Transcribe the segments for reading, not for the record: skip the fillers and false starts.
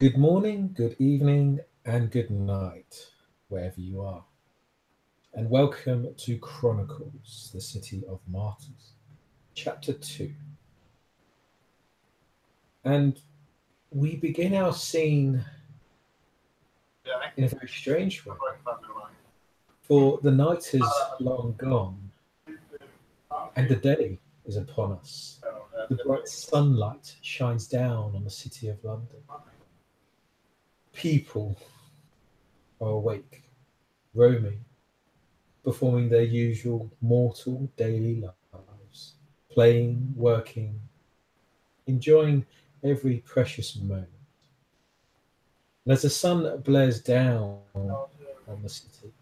Good morning, good evening, and good night, wherever you are. And welcome to Chronicles, the City of Martyrs, Chapter 2. And we begin our scene in a very strange way, for the night is long gone, and the day is upon us. The bright sunlight shines down on the city of London. People are awake, roaming, performing their usual mortal daily lives, playing, working, enjoying every precious moment. And as the sun blares down on the city,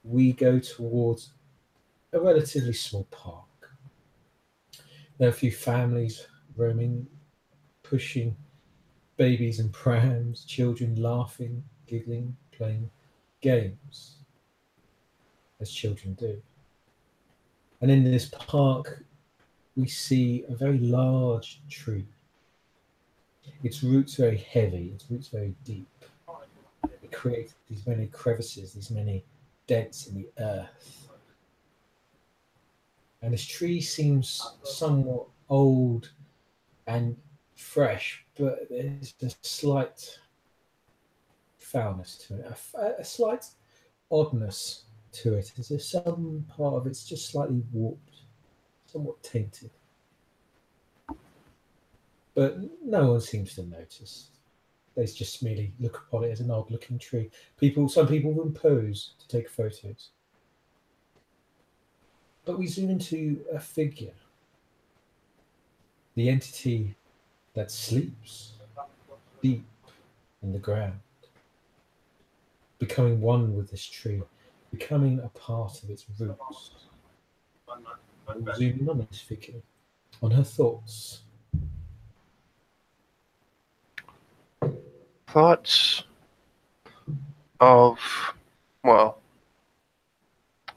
we go towards a relatively small park. There are a few families roaming, pushing babies and prams, children laughing, giggling, playing games, as children do. And in this park, we see a very large tree. Its roots very heavy, its roots very deep. It creates these many crevices, these many dents in the earth. And this tree seems somewhat old and fresh, but there's a slight foulness to it, a slight oddness to it. As if some part of it's just slightly warped, somewhat tainted. But no one seems to notice. They just merely look upon it as an odd-looking tree. Some people even pose to take photos. But we zoom into a figure, the entity that sleeps deep in the ground, becoming one with this tree, becoming a part of its roots. We'll zoom in on this figure, on her thoughts. Thoughts of, well,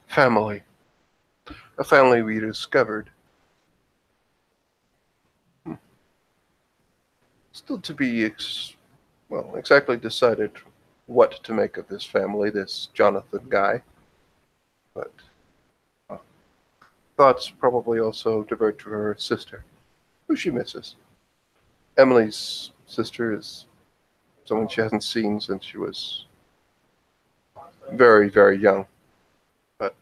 family. A family we discovered. Still to be, exactly decided what to make of this family, this Jonathan guy. But thoughts probably also divert to her sister, who she misses. Emily's sister is someone she hasn't seen since she was very, very young. But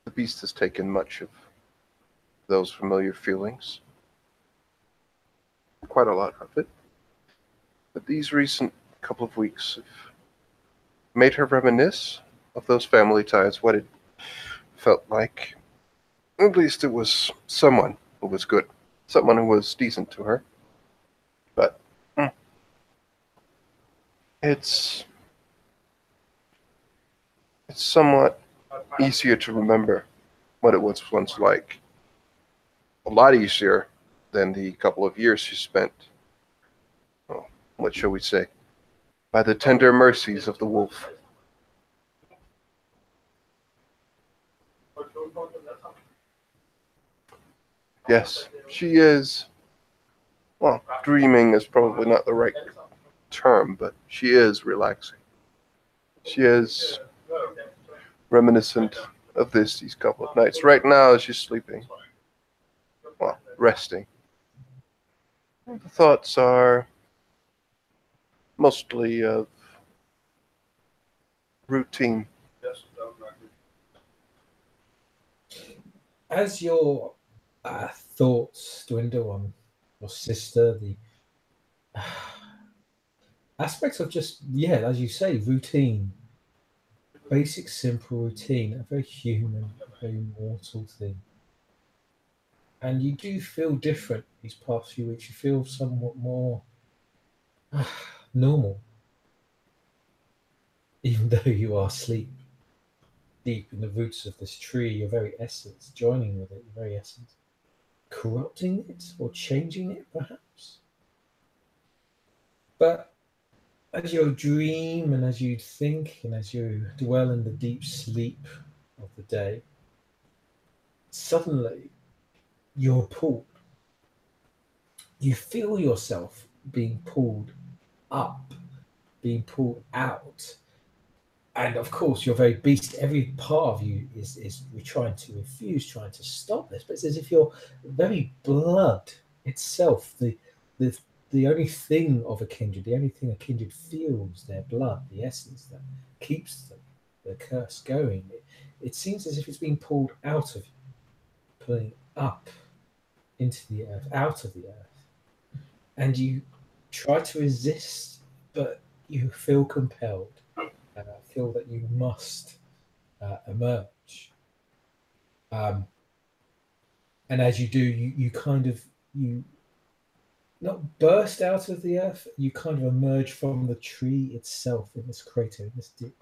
the beast has taken much of those familiar feelings. Quite a lot of it. But these recent couple of weeks have made her reminisce of those family ties, what it felt like. At least it was someone who was good, someone who was decent to her. But it's somewhat easier to remember what it was once like. A lot easier than the couple of years she spent, what shall we say, by the tender mercies of the wolf. Yes, she is, dreaming is probably not the right term, but she is relaxing. She is reminiscent of these couple of nights. Right now, she's sleeping, resting. The thoughts are mostly of routine. As your thoughts dwindle on your sister, the aspects of just, yeah, as you say, routine, basic, simple routine, a very human, a very mortal thing. And you do feel different these past few weeks. You feel somewhat more normal, even though you are asleep deep in the roots of this tree, your very essence, joining with it, your very essence, corrupting it or changing it, perhaps. But as you dream and as you think and as you dwell in the deep sleep of the day, suddenly you're pulled you feel yourself being pulled up, being pulled out. And of course, your very beast, every part of you is we're trying to refuse, trying to stop this. But it's as if your very blood itself, the the only thing of a kindred, the only thing a kindred feels, their blood, the essence that keeps the curse going. It seems as if it's being pulled out of you, pulling up into the earth, out of the earth, and you try to resist, but you feel compelled, feel that you must emerge. Um, and as you do, you kind of you not burst out of the earth. You kind of emerge from the tree itself in this crater, in this ditch.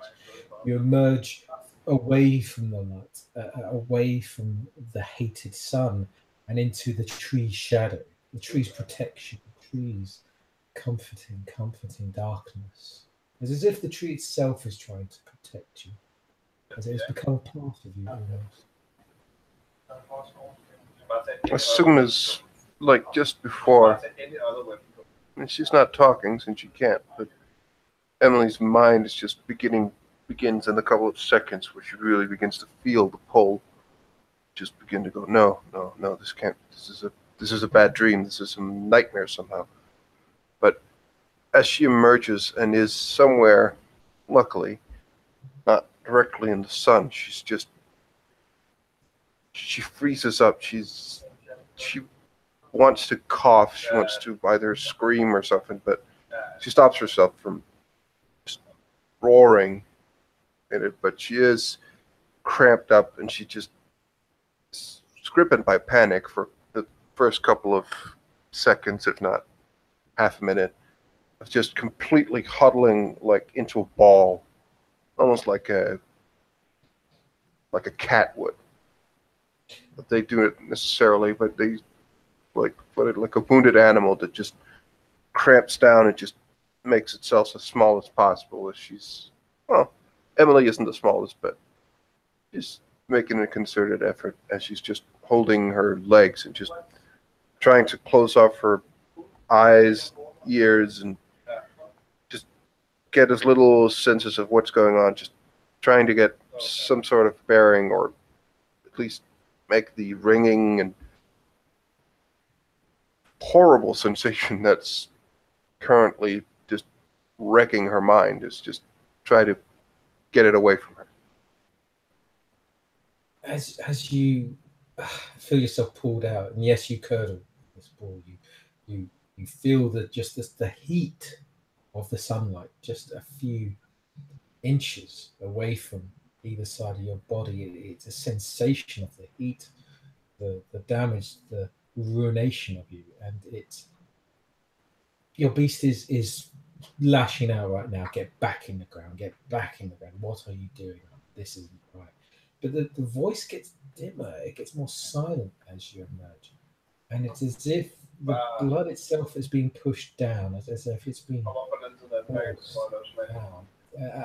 You emerge away from the light, away from the hated sun, and into the tree's shadow, the tree's protection, the tree's comforting darkness. It's as if the tree itself is trying to protect you, as it has become a part of you almost. As soon as, like just before, and she's not talking since she can't, but Emily's mind is just begins in a couple of seconds where she really begins to feel the pull. Just begin to go, no, no, no, this can't. This is a bad dream. This is a nightmare somehow. But as she emerges and is somewhere, luckily, not directly in the sun, she freezes up. She wants to cough. She wants to either scream or something, but she stops herself from just roaring in it. But she is cramped up, and she just is stricken by panic for the first couple of seconds, if not half a minute, of just completely huddling like into a ball, almost like a cat would. But they do it necessarily, but they like put it like a wounded animal that just cramps down and just makes itself as small as possible. As she's, well, Emily isn't the smallest, but she's making a concerted effort as she's just holding her legs and just trying to close off her eyes, ears, and just get as little senses of what's going on. Just trying to get some sort of bearing, or at least make the ringing and horrible sensation that's currently just wrecking her mind, is just try to get it away from her. As you feel yourself pulled out, and yes, you curdle this ball. You you feel that just the heat of the sunlight, just a few inches away from either side of your body. It's a sensation of the heat, the damage, the ruination of you, and it's your beast is lashing out right now. Get back in the ground. Get back in the ground. What are you doing? This isn't right. But the voice gets dimmer. It gets more silent as you emerge, and it's as if the blood itself is being pushed down, as if it's being forced down.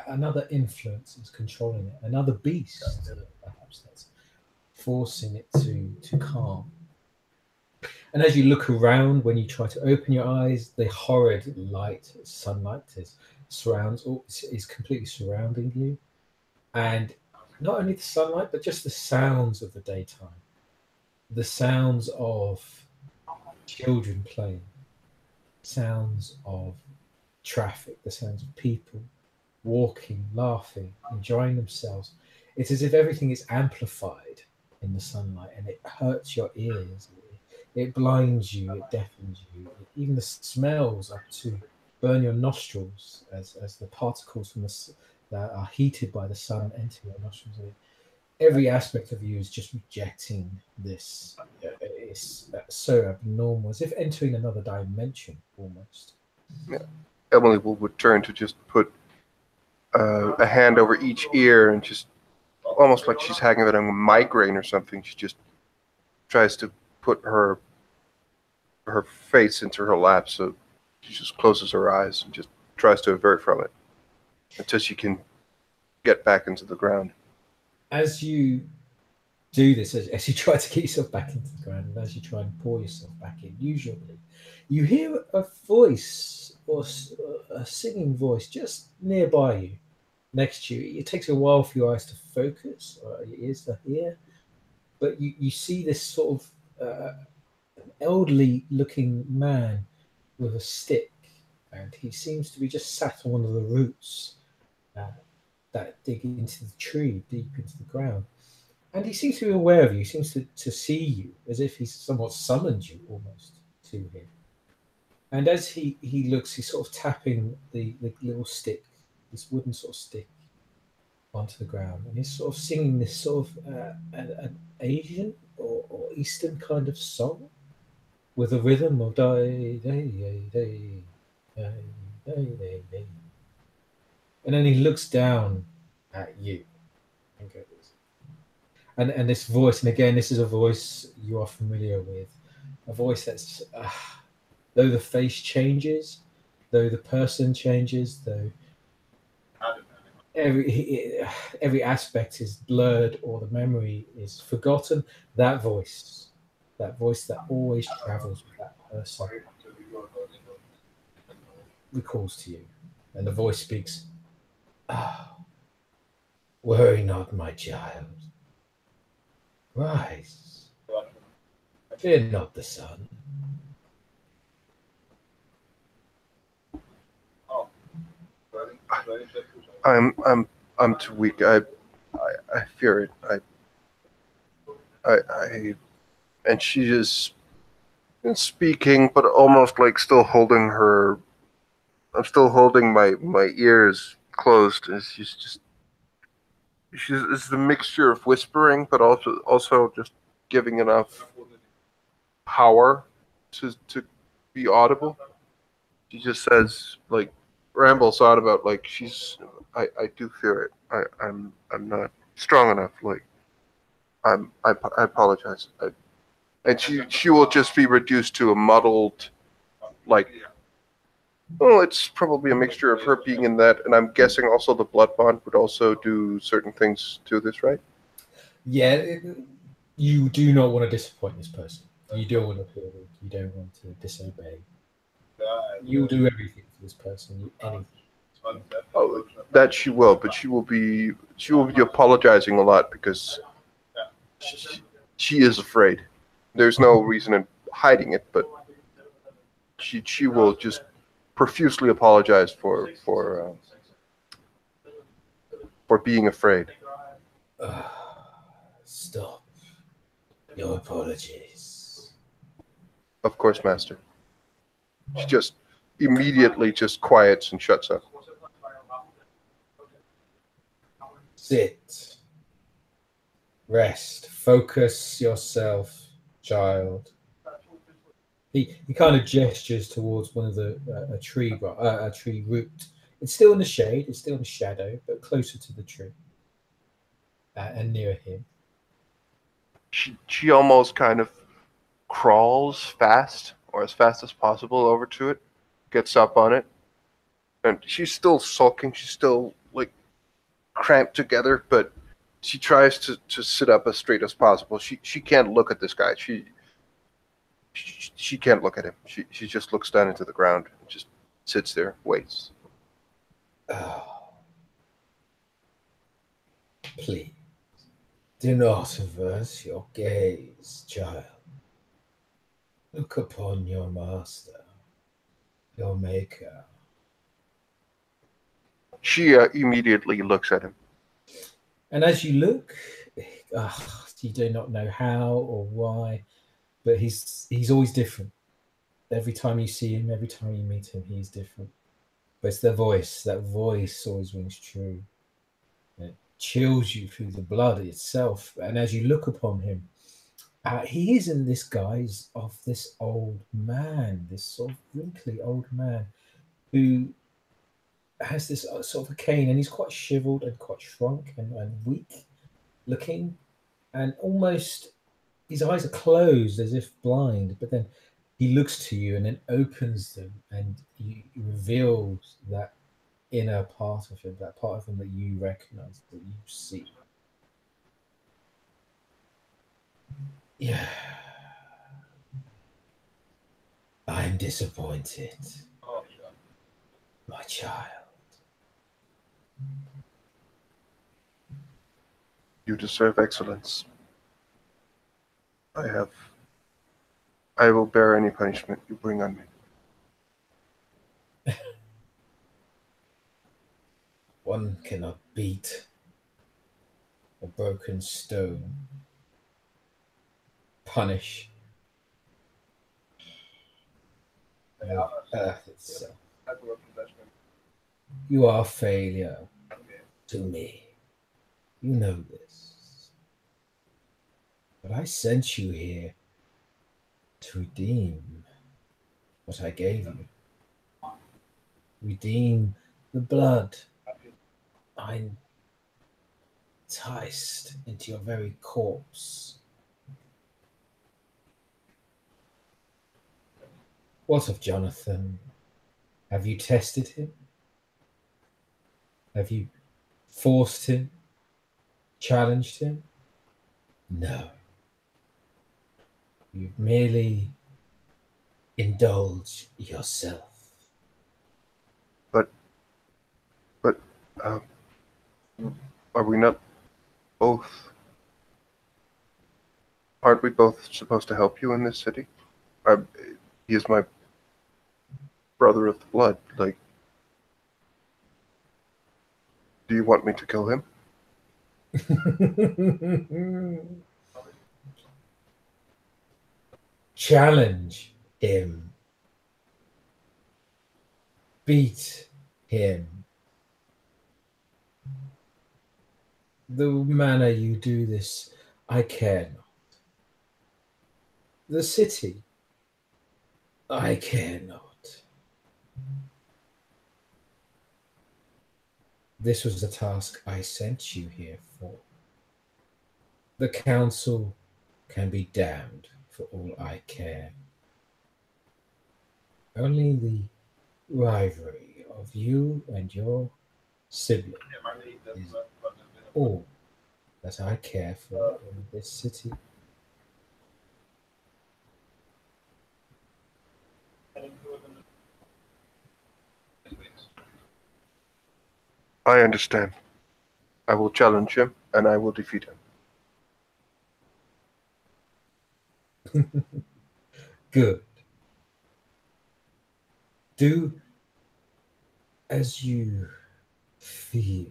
Another influence is controlling it. Another beast, perhaps, that's forcing it to calm. And as you look around, when you try to open your eyes, the horrid light, sunlight, is completely surrounding you. And not only the sunlight, but just the sounds of the daytime, the sounds of children playing, sounds of traffic, the sounds of people walking, laughing, enjoying themselves. It's as if everything is amplified in the sunlight, and it hurts your ears. It blinds you, it deafens you. Even the smells are to burn your nostrils as the particles that are heated by the sun enter your nostrils. Every aspect of you is just rejecting this. It's so abnormal, as if entering another dimension almost. Yeah. Emily will return to just put a hand over each ear and just almost like she's having a migraine or something. She just tries to put her face into her lap, so she just closes her eyes and just tries to avert from it until she can get back into the ground. As you do this as you try to get yourself back into the ground, and as you try and pour yourself back in. Usually, you hear a voice a singing voice just nearby you, next to you. It takes a while for your eyes to focus or your ears to hear, but you see this sort of elderly looking man with a stick, and he seems to be just sat on one of the roots uh, that dig into the tree, deep into the ground. And he seems to be aware of you, he seems to see you, as if he's somewhat summoned you almost to him. And as he looks, he's sort of tapping the little stick, this wooden sort of stick, onto the ground. And he's sort of singing this sort of an Asian or Eastern kind of song with a rhythm of day, day, day, day, day, day, day, day. And then he looks down at you and goes, and this voice, and again, this is a voice you are familiar with, a voice that's, though the face changes, though the person changes, though every aspect is blurred or the memory is forgotten, that voice that always travels with that person, recalls to you, and the voice speaks. Ah, worry not, my child. Rise. Fear not the sun. I'm too weak. I fear it. I and she is speaking, but almost like still holding her. I'm still holding my ears closed, and she's it's the mixture of whispering, but also just giving enough power to be audible. She just says like rambles on about like she's I do fear it. I'm not strong enough. Like I apologize. And she will just be reduced to a muddled like. Well, it's probably a mixture of her being in that, and I'm guessing also the blood bond would also do certain things to this, right? Yeah, you do not want to disappoint this person. You don't want to feel weak. You don't want to disobey. You'll do everything for this person. Anything. Oh, that she will, but she will be apologizing a lot because she, she is afraid. There's no reason in hiding it, but she will just profusely apologize for being afraid. Stop your apologies. Of course, master. She just immediately just quiets and shuts up. Sit. Rest. Focus yourself, child. He kind of gestures towards one of the a tree root. It's still in the shade. It's still in the shadow, but closer to the tree and near him. She almost kind of crawls fast or as fast as possible over to it, gets up on it, and she's still sulking. She's still like cramped together, but she tries to sit up as straight as possible. She can't look at this guy. She can't look at him. She just looks down into the ground and just sits there, waits. Oh, please do not avert your gaze, child. Look upon your master, your maker. She immediately looks at him. And as you look, you do not know how or why, but he's always different. Every time you see him, every time you meet him, he's different. But it's the voice. That voice always rings true. It chills you through the blood itself. And as you look upon him, he is in this guise of this old man, this sort of wrinkly old man who has this sort of a cane, and he's quite shriveled and quite shrunk and weak looking, and almost his eyes are closed as if blind, but then he looks to you and then opens them, and he reveals that inner part of him, that part of him that you recognize, that you see. Yeah, I'm disappointed, my child. You deserve excellence. I have. I will bear any punishment you bring on me. One cannot beat a broken stone, punish the earth itself. You are a failure to me. You know this. But I sent you here to redeem what I gave you. Redeem the blood I enticed into your very corpse. What of Jonathan? Have you tested him? Have you forced him? Challenged him? No. You've merely indulged yourself. But, but, uh, are we not both? Aren't we both supposed to help you in this city? I, he is my brother of the blood. Like, do you want me to kill him? Challenge him. Beat him. The manner you do this, I care not. The city, I care not. This was the task I sent you here for. The council can be damned for all I care. Only the rivalry of you and your sibling is all that I care for in this city. I understand. I will challenge him, and I will defeat him. Good. Do as you feel.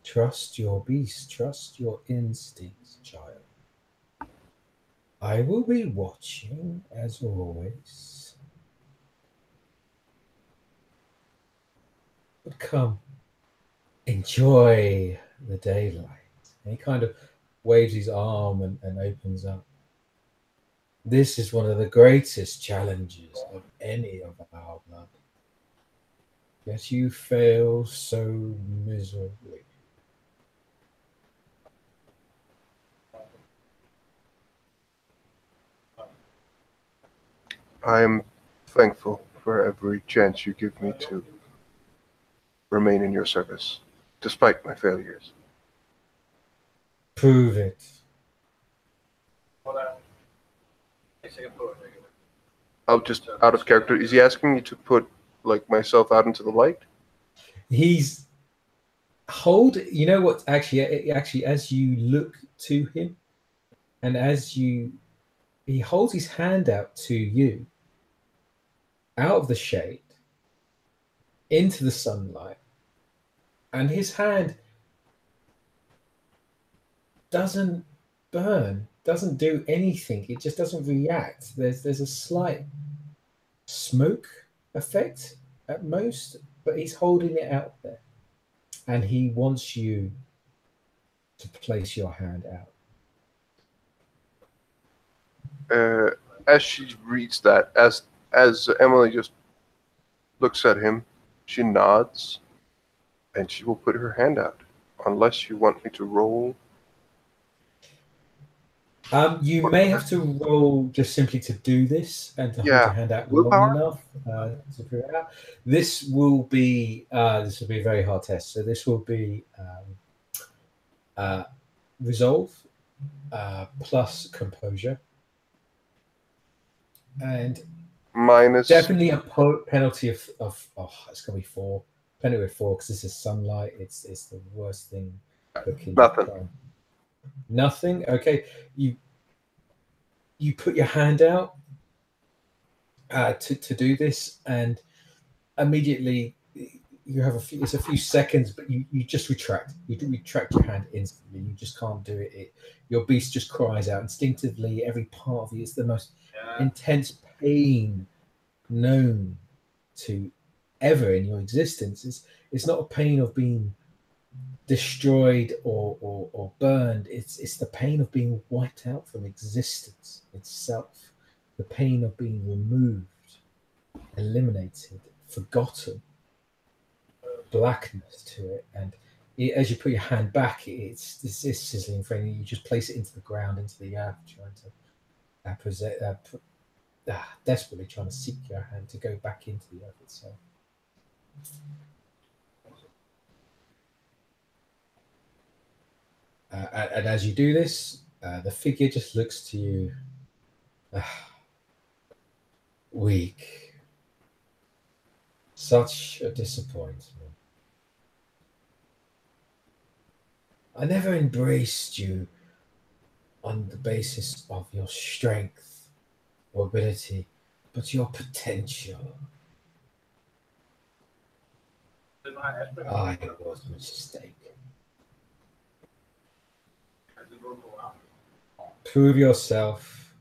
Trust your beast, trust your instincts, child. I will be watching as always. But come, enjoy the daylight. And he kind of waves his arm and opens up. This is one of the greatest challenges of any of our blood. Yet you fail so miserably. I am thankful for every chance you give me to remain in your service, despite my failures. Prove it. Oh, just out of character, is he asking me to put like myself out into the light? He's you know what, actually as you look to him and as you he holds his hand out to you out of the shade into the sunlight, and his hand doesn't burn, doesn't do anything. It just doesn't react. There's a slight smoke effect at most, but he's holding it out there, and he wants you to place your hand out. As she reads that, as Emily just looks at him, she nods, and she will put her hand out, unless you want me to roll. You may have to roll just simply to do this and to hold Yeah, your hand out long willpower. enough to figure it out. This will be a very hard test. So this will be resolve. plus composure, and Minus definitely a penalty of oh, it's gonna be four. Penalty of four because this is sunlight. It's the worst thing that Kindred nothing. can. Nothing. Okay, you you put your hand out to do this, and immediately you have it's a few seconds, but you just retract. You retract your hand instantly. You just can't do it. Your beast just cries out instinctively. Every part of you. It's the most intense pain known to ever in your existence. It's not a pain of being destroyed or burned. It's the pain of being wiped out from existence itself. The pain of being removed, eliminated, forgotten, blackness to it. And as you put your hand back, it's this sizzling thing. You just place it into the ground, into the earth, trying to desperately trying to seek your hand to go back into the earth itself. And as you do this, the figure just looks to you, weak, such a disappointment. I never embraced you on the basis of your strength or ability, but your potential. I was mistaken. Prove yourself,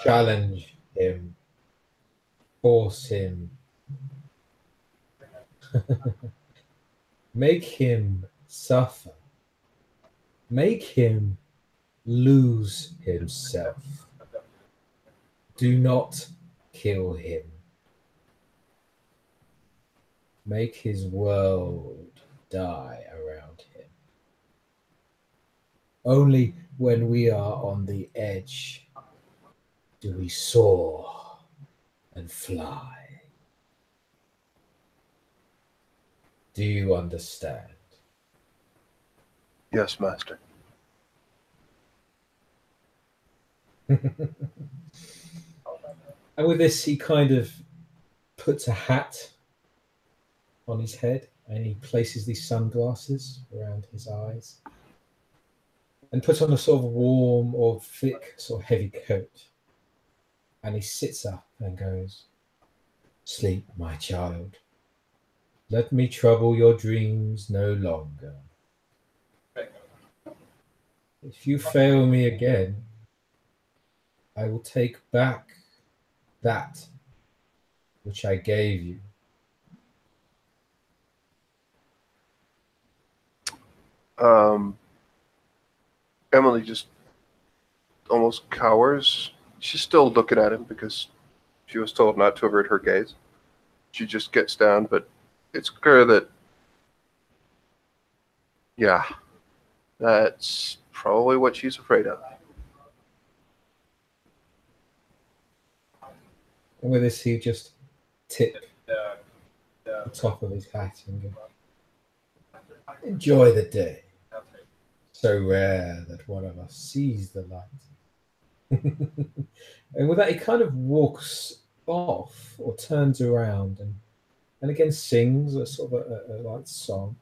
challenge him, force him, make him suffer, make him lose himself. Do not kill him. Make his world die around him. Only when we are on the edge do we soar and fly. Do you understand? Yes, master. And with this, he kind of puts a hat on his head and he places these sunglasses around his eyes and puts on a sort of warm or thick, sort of heavy coat. And he sits up and goes, "Sleep, my child. Let me trouble your dreams no longer. If you fail me again, I will take back that which I gave you." Um, Emily just almost cowers. She's still looking at him because she was told not to avert her gaze. She just gets down, but it's clear that, yeah, that's probably what she's afraid of. And with this, he just tip the top of his hat and go, "Enjoy the day. So rare that one of us sees the light." And with that, he kind of walks off or turns around and again sings a sort of a light song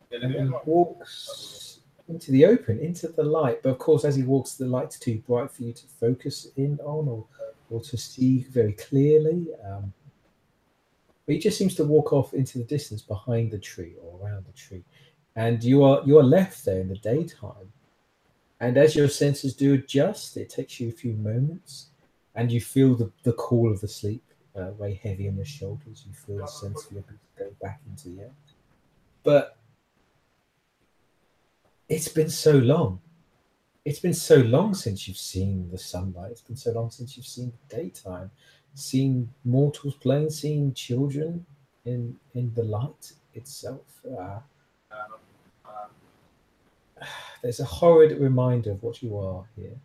and walks into the open, into the light. But of course, as he walks, the light's too bright for you to focus in on or to see very clearly. But he just seems to walk off into the distance behind the tree or around the tree, and you are left there in the daytime. And as your senses do adjust, it takes you a few moments, and you feel the call of the sleep weigh heavy on your shoulders. You feel the sense of your ability to go back into the air. But it's been so long. It's been so long since you've seen the sunlight. It's been so long since you've seen the daytime, seen mortals playing, seen children in the light itself. There's a horrid reminder of what you are here,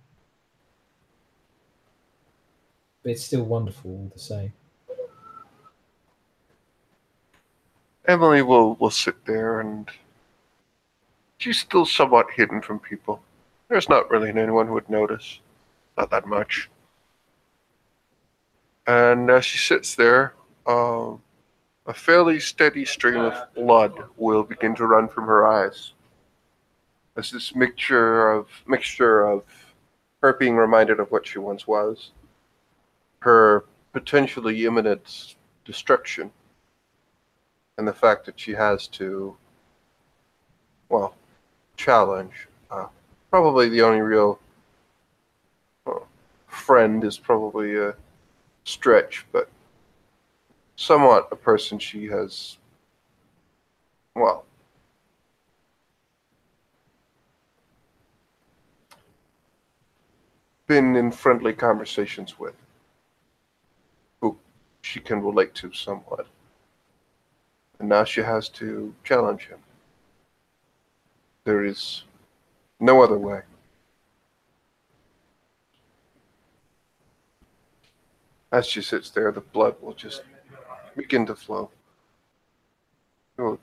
but it's still wonderful all the same. Emily will sit there and She's still somewhat hidden from people. There's not really anyone who would notice. Not that much. And as she sits there, um, a fairly steady stream of blood will begin to run from her eyes. As this mixture of her being reminded of what she once was, her potentially imminent destruction, and the fact that she has to, well, challenge. Probably the only real uh, friend is probably a stretch, but somewhat a person she has, well, been in friendly conversations with, who she can relate to somewhat. And now she has to challenge him. There is no other way. As she sits there, the blood will just begin to flow. It will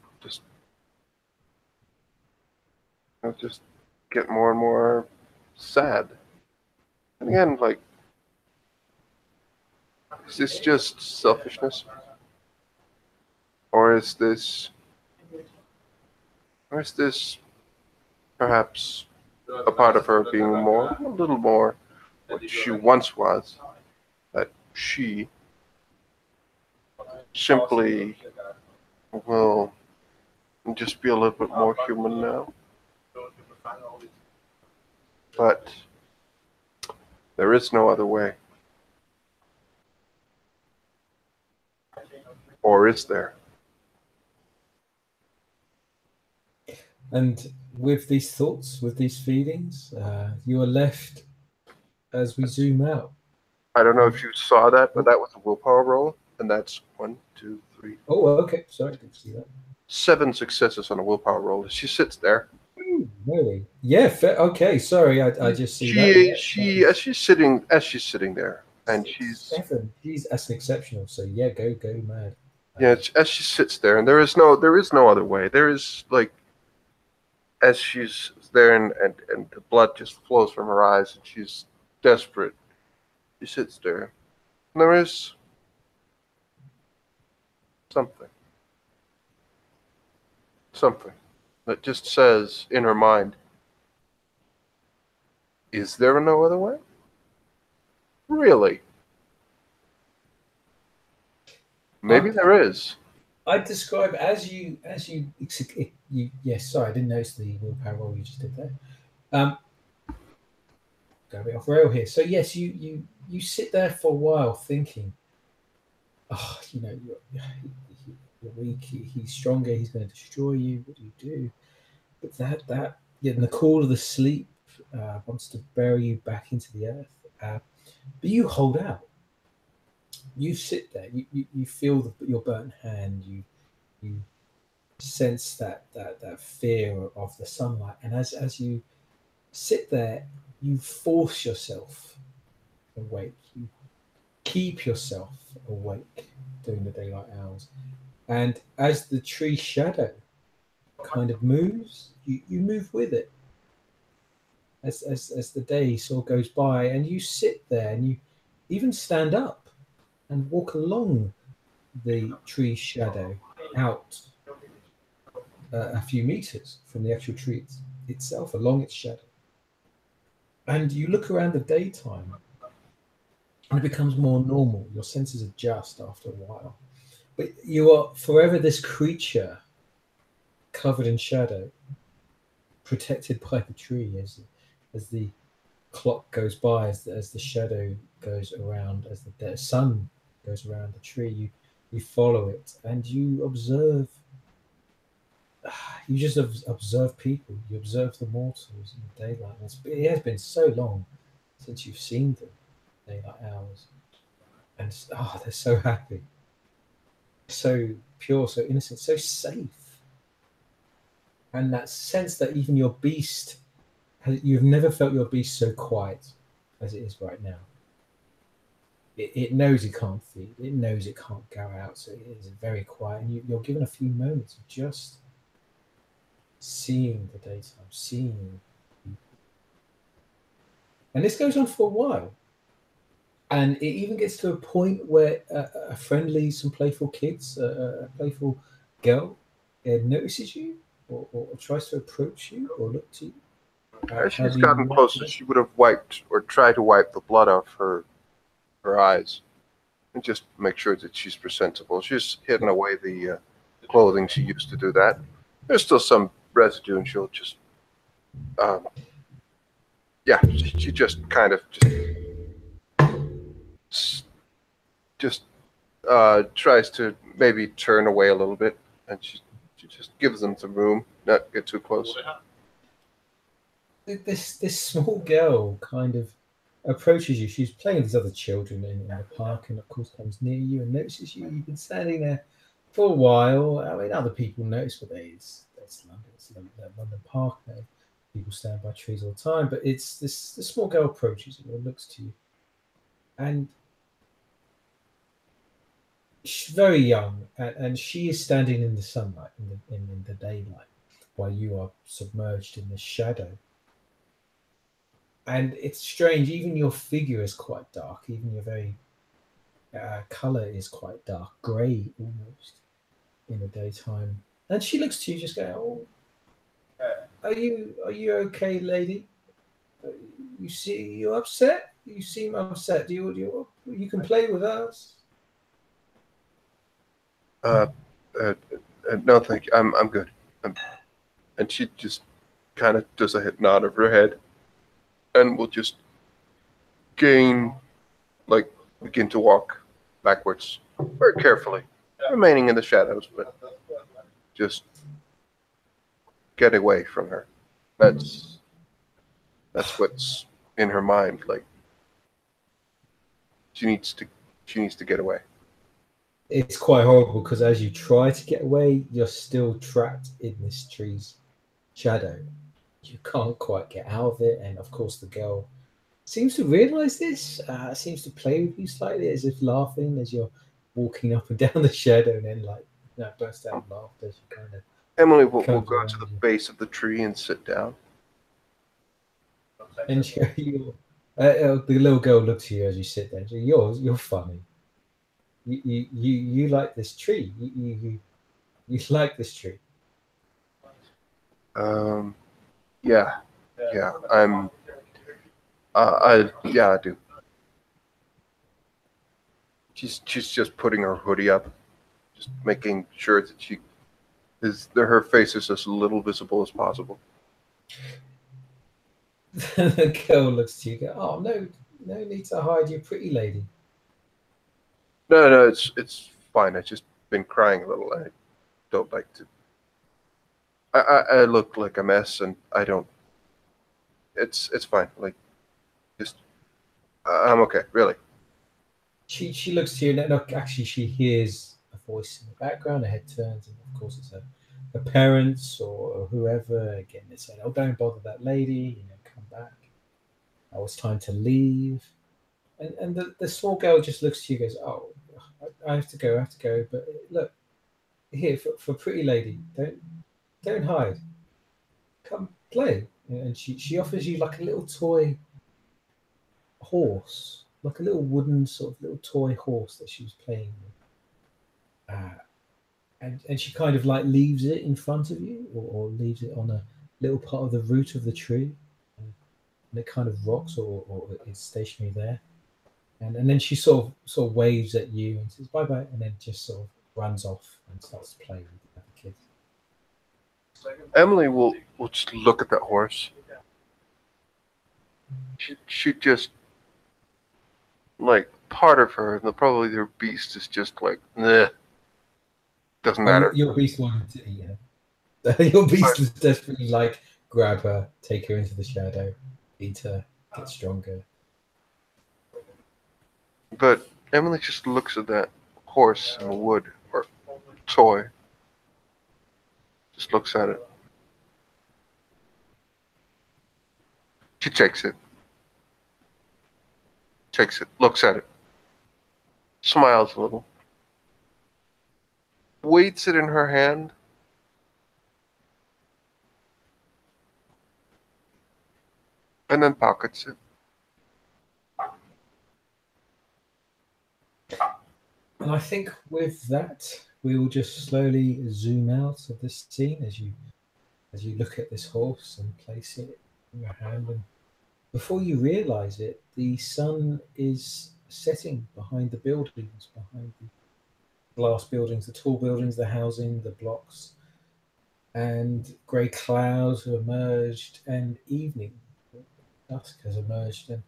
just get more and more sad. And again, like, is this just selfishness? Or is this perhaps a part of her being a little more what she once was, that she simply will just be a little bit more human now? But there is no other way. Or is there? And with these thoughts, with these feelings, you are left as we zoom out. I don't know if you saw that, but that was a willpower roll, and that's one, two, three, Oh, okay. Sorry, I didn't see that. 7 successes on a willpower roll. She sits there. Ooh, really? Yeah. Okay. Sorry, I just see that. She Yeah. she as she's sitting there, and Six, she's, seven. Geez, that's exceptional. So yeah, go mad. yeah, as she sits there, and there is no other way. There is, like, as she's there, and the blood just flows from her eyes, and she's desperate. She sits there, and there is something, something that just says in her mind, "Is there no other way? Really? Maybe I there is." I describe you. Yes. Sorry, I didn't notice the willpower roll you just did there. Um, Go a bit off rail here. So yes, you sit there for a while thinking, oh, you're weak. He's stronger. He's going to destroy you. What do you do? But that in the cool of the sleep wants to bury you back into the earth. But you hold out. You sit there. You feel your burnt hand. You sense that fear of the sunlight. And as you sit there, you force yourself awake. You keep yourself awake during the daylight hours. And as the tree shadow kind of moves, you move with it. As the day sort of goes by, and you sit there and you even stand up and walk along the tree shadow out a few meters from the actual tree itself, along its shadow. And you look around the daytime and it becomes more normal. Your senses adjust after a while. But you are forever this creature covered in shadow, protected by the tree as the clock goes by, as the shadow goes around, as the sun goes around the tree. You follow it and you observe. You just observe people. You observe the mortals in the daylight. It has been so long since you've seen them, daylight hours, and they're so happy, so pure, so innocent, so safe, and that sense that even your beast, you've never felt your beast so quiet as it is right now. It knows it can't feed. It knows it can't go out, so it is very quiet. And you're given a few moments of just seeing the daytime, seeing people. And this goes on for a while. And it even gets to a point where a friendly, some playful kids, a playful girl notices you or tries to approach you or look to you. As How she's do you gotten react to closer, that? she would have wiped or tried to wipe the blood off her eyes and just make sure that she's presentable. She's hidden away the clothing she used to do that. There's still some residue, and she'll just, um, yeah, she just kind of just tries to maybe turn away a little bit, and she just gives them some room, not get too close. This small girl kind of approaches you. She's playing with these other children in the park, and of course comes near you and notices you. You've been standing there for a while. I mean, other people notice, but it's London. It's London Park. Now. People stand by trees all the time, but it's this small girl approaches you or looks to you, and she's very young, and she is standing in the sunlight in the daylight, while you are submerged in the shadow. And it's strange. Even your figure is quite dark. Even your very color is quite dark, grey almost in the daytime. And she looks to you, just going, "Oh, are you okay, lady? You see, you're upset. You seem upset. You can play with us." Uh, uh, no, thank you. I'm good. And she just kind of does a head nod of her head, and will just gain, like, begin to walk backwards very carefully, remaining in the shadows, but just get away from her. That's that's what's in her mind. Like she needs to she needs to get away. It's quite horrible because as you try to get away, you're still trapped in this tree's shadow. You can't quite get out of it, and of course, the girl seems to realize this. Seems to play with you slightly, as if laughing as you're walking up and down the shadow, and then burst out of laughter as she kind of Emily will comes go to the around you. base of the tree and sit down. And the little girl looks at you as you sit there. You're funny. You like this tree. You like this tree. Um, yeah, yeah. Yeah, I do. She's just putting her hoodie up, just making sure that her face is as little visible as possible. The girl looks to you. Go, oh no, no need to hide, you pretty lady. No, no, it's fine. I've just been crying a little. I don't like to. I look like a mess, and I don't. It's fine. Like just I'm okay. Really. She looks to you, and look, actually, she hears a voice in the background. Her head turns, and of course, it's her parents or whoever. Again, they're saying, "Oh, don't bother that lady. Come back. Oh, it's time to leave." And the small girl just looks to you, and goes, "Oh, I have to go. I have to go. But look here for pretty lady. Don't hide. Come play." And she offers you like a little toy horse, like a little wooden sort of little toy horse that she was playing with. And she kind of like leaves it in front of you or leaves it on a little part of the root of the tree and it kind of rocks or is stationary there and then she sort of waves at you and says bye bye and then just sort of runs off and starts to play with the other kids. Emily will just look at that horse. She just like part of her, and probably her beast is just like, doesn't Oh, matter. your beast wanted to eat her. Your beast But was desperately like grab her, take her into the shadow, eat her, get stronger. but Emily just looks at that horse in the wood or toy. Just looks at it. She takes it, looks at it, smiles a little, weights it in her hand, and then pockets it. And I think with that, we will just slowly zoom out of this scene as you look at this horse and place it in your hand. And before you realize it, the sun is setting behind the buildings, behind the glass buildings, the tall buildings, the housing, the blocks, and grey clouds have emerged, and evening, dusk has emerged, and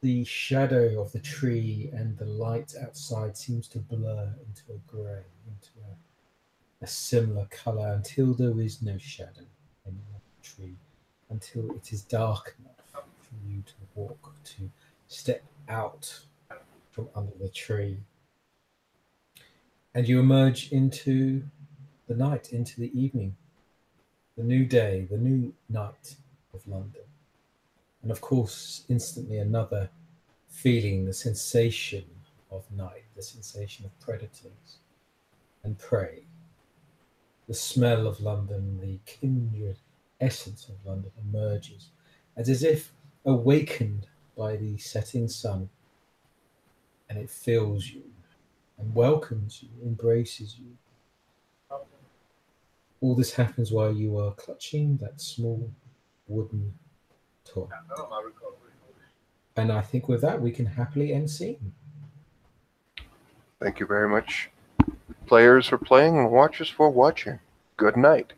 the shadow of the tree and the light outside seems to blur into a grey, into a similar colour until there is no shadow anymore on the tree, until it is dark enough for you to walk, to step out from under the tree. And you emerge into the night, into the evening, the new day, the new night of London. And of course, instantly another feeling, the sensation of night, the sensation of predators and prey, the smell of London, the kindred essence of London emerges, as if awakened by the setting sun, and it fills you and welcomes you, embraces you. All this happens while you are clutching that small wooden toy. And I think with that, we can happily end scene. Thank you very much, players, for playing and watchers for watching. Good night.